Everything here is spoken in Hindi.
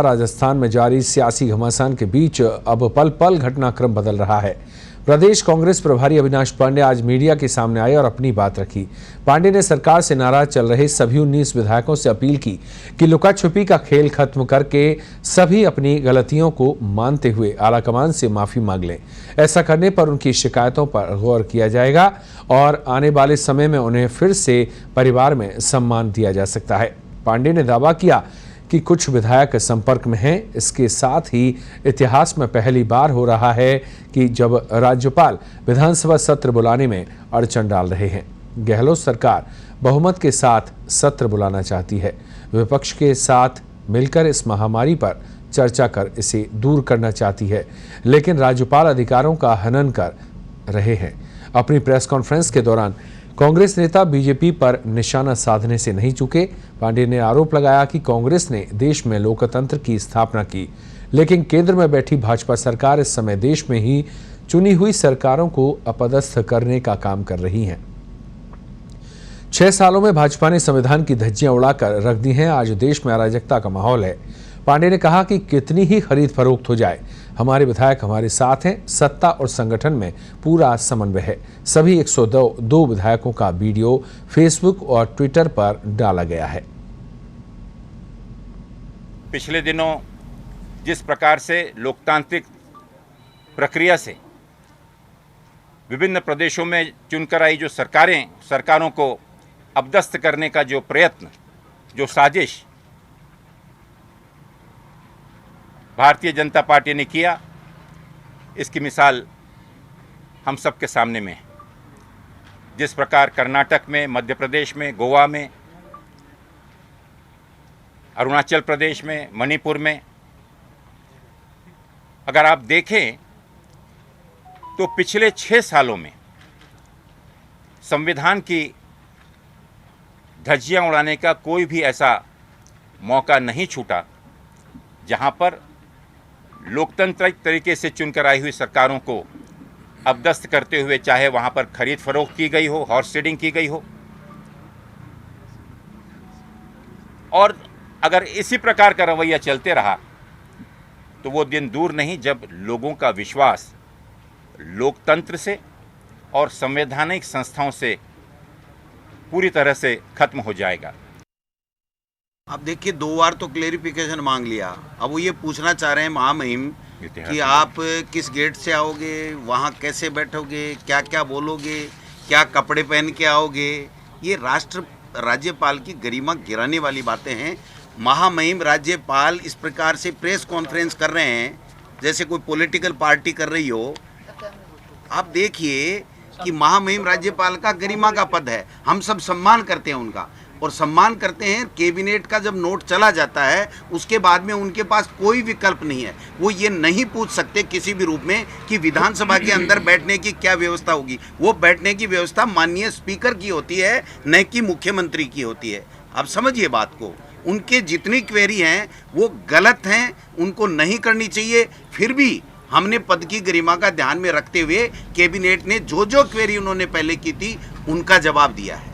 राजस्थान में जारी सियासी घमासान के बीच अब पल पल घटनाक्रम बदल रहा है। प्रदेश कांग्रेस प्रभारी अविनाश पांडे आज मीडिया के सामने आए और अपनी बात रखी। पांडे ने सरकार से नाराज चल रहे सभी 19 विधायकों से अपील की कि लुका छुपी का खेल खत्म करके सभी अपनी गलतियों को मानते हुए आलाकमान से माफी मांग लें। ऐसा करने पर उनकी शिकायतों पर गौर किया जाएगा और आने वाले समय में उन्हें फिर से परिवार में सम्मान दिया जा सकता है। पांडे ने दावा किया कि कुछ विधायक संपर्क में हैं। इसके साथ ही इतिहास में पहली बार हो रहा है कि जब राज्यपाल विधानसभा सत्र बुलाने में अड़चन डाल रहे हैं। गहलोत सरकार बहुमत के साथ सत्र बुलाना चाहती है। विपक्ष के साथ मिलकर इस महामारी पर चर्चा कर इसे दूर करना चाहती है, लेकिन राज्यपाल अधिकारों का हनन कर रहे हैं। अपनी प्रेस कॉन्फ्रेंस के दौरान कांग्रेस नेता बीजेपी पर निशाना साधने से नहीं चूके। पांडे ने आरोप लगाया कि कांग्रेस ने देश में लोकतंत्र की स्थापना की, लेकिन केंद्र में बैठी भाजपा सरकार इस समय देश में ही चुनी हुई सरकारों को अपदस्थ करने का काम कर रही है। 6 सालों में भाजपा ने संविधान की धज्जियां उड़ाकर रख दी हैं। आज देश में अराजकता का माहौल है। पांडे ने कहा कि कितनी ही खरीद फरोख्त हो जाए, हमारे विधायक हमारे साथ हैं। सत्ता और संगठन में पूरा समन्वय है। सभी 102 विधायकों का वीडियो फेसबुक और ट्विटर पर डाला गया है। पिछले दिनों जिस प्रकार से लोकतांत्रिक प्रक्रिया से विभिन्न प्रदेशों में चुनकर आई जो सरकारों को अपदस्थ करने का जो प्रयत्न, जो साजिश भारतीय जनता पार्टी ने किया, इसकी मिसाल हम सबके सामने में है। जिस प्रकार कर्नाटक में, मध्य प्रदेश में, गोवा में, अरुणाचल प्रदेश में, मणिपुर में अगर आप देखें तो पिछले 6 सालों में संविधान की धज्जियां उड़ाने का कोई भी ऐसा मौका नहीं छूटा जहां पर लोकतांत्रिक तरीके से चुनकर आई हुई सरकारों को अपदस्थ करते हुए चाहे वहां पर खरीद फरोख्त की गई हो, हॉर्स ट्रेडिंग की गई हो। और अगर इसी प्रकार का रवैया चलते रहा तो वो दिन दूर नहीं जब लोगों का विश्वास लोकतंत्र से और संवैधानिक संस्थाओं से पूरी तरह से खत्म हो जाएगा। अब देखिए, 2 बार तो क्लेरिफिकेशन मांग लिया। अब वो ये पूछना चाह रहे हैं महामहिम कि आप किस गेट से आओगे, वहाँ कैसे बैठोगे, क्या क्या बोलोगे, क्या कपड़े पहन के आओगे। ये राज्यपाल की गरिमा गिराने वाली बातें हैं। महामहिम राज्यपाल इस प्रकार से प्रेस कॉन्फ्रेंस कर रहे हैं जैसे कोई पॉलिटिकल पार्टी कर रही हो। आप देखिए कि महामहिम राज्यपाल का गरिमा का पद है, हम सब सम्मान करते हैं उनका और सम्मान करते हैं। कैबिनेट का जब नोट चला जाता है उसके बाद में उनके पास कोई विकल्प नहीं है। वो ये नहीं पूछ सकते किसी भी रूप में कि विधानसभा के अंदर बैठने की क्या व्यवस्था होगी। वो बैठने की व्यवस्था माननीय स्पीकर की होती है, न कि मुख्यमंत्री की होती है। आप समझिए बात को। उनके जितनी क्वेरी हैं वो गलत हैं, उनको नहीं करनी चाहिए। फिर भी हमने पद की गरिमा का ध्यान में रखते हुए कैबिनेट ने जो क्वेरी उन्होंने पहले की थी उनका जवाब दिया है।